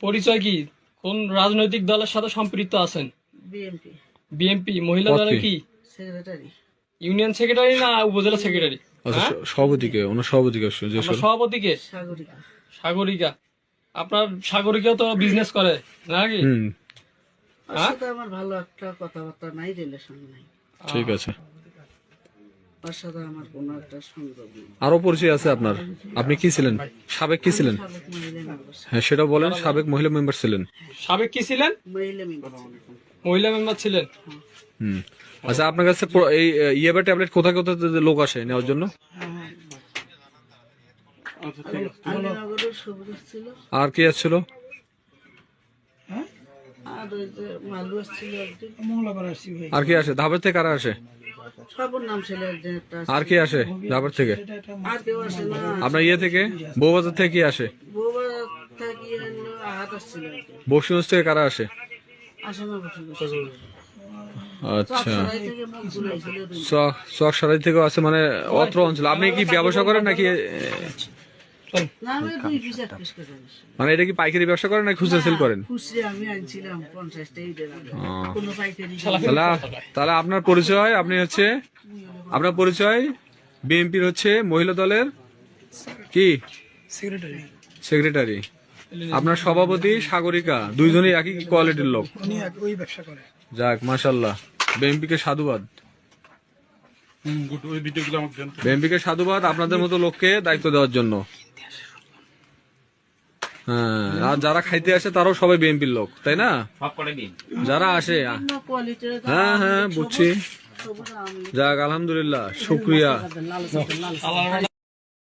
পরিচয় কি? কোন রাজনৈতিক দলের সাথে সম্পৃক্ত আছেন? BMP BNP. মহিলা পদ দলের কি? কি? সেক্রেটারি। ইউনিয়ন সেক্রেটারি না উপজেলা সেক্রেটারি? আচ্ছা হ্যাঁ? সভাপতিকে ওনার সভাপতিকে জিজ্ঞেস আপনার করো। সভাপতিকে? সাগরিকা। সাগরিকা। আপনার সাগরিকা তো বিজনেস করে নাকি? ওর হ্যাঁ? সাথে আমার ভালো একটা কথাবার্তা নাই, রিলেশন নাই। ঠিক আছে। ওর সাথে আমার কোনো একটা সংযোগ নেই। আরো পরিচয় আছে আপনার? আপনি কি ছিলেন? সাবেক কি ছিলেন? সাবেক মহিলা মেম্বার। হ্যাঁ সেটা বলেন। সাবেক মহিলা মেম্বার ছিলেন। সাবেক কি ছিলেন? মহিলা মেম্বার। মহিলা মেম্বার ছিলেন। হুম। আচ্ছা আপনার কাছে এই ইয়াবা ট্যাবলেট কোথায় কোথায় লোক আসে নেওয়ার জন্য? আলীনগরের সবুজ ছিল, আর কি আসছিল? আর ওই যে মালু আসছিল একদিন, আর কি আসে? ধাপের থেকে কারা আসে? সবর নাম ছিল একদিন একটা। আর কি আসে ধাপের থেকে? আর কেউ আসে না। আপনার ইয়ে থেকে বউবাজার থেকে কি আসে? বউবা থাকি আহাত আসছিল একদিন। বক্সিগঞ্জ থেকে কারা আসে? আসে না বসে আচ্ছা সরাই থেকে মুখ গুলাইছিল। চকসারাই থেকে আছে মানে অত্র অঞ্চল। আপনি কি ব্যবসা করেন নাকি? না আমি 2 পিস 1 পিস করে আনছি। মানে এটা কি পাইকারি ব্যবসা করেন নাকি খুচরা সেল করেন? খুচরে আমি আনছিলাম 50 টাকা ঈদের আগে। কোনো পাইকারি তাহলে আপনার পরিচয়, আপনি হচ্ছে আপনার পরিচয় বিএনপির হচ্ছে মহিলা দলের কি সেক্রেটারি। আপনার সভাপতি সাগরিকা, দুইজনই একই কোয়ালিটির লোক। যাক মাশাআল্লাহ, বিএনপিকে সাধুবাদ। বিএনপিকে সাধুবাদ আপনাদের মতো লোককে দায়িত্ব দেওয়ার জন্য। হ্যাঁ, আর যারা খাইতে আসে তারাও সবাই বিএনপির লোক, তাই না? যারা আসে, কোয়ালিটির হ্যাঁ হ্যাঁ বুঝছি। যাক আলহামদুলিল্লাহ, শুক্রিয়া।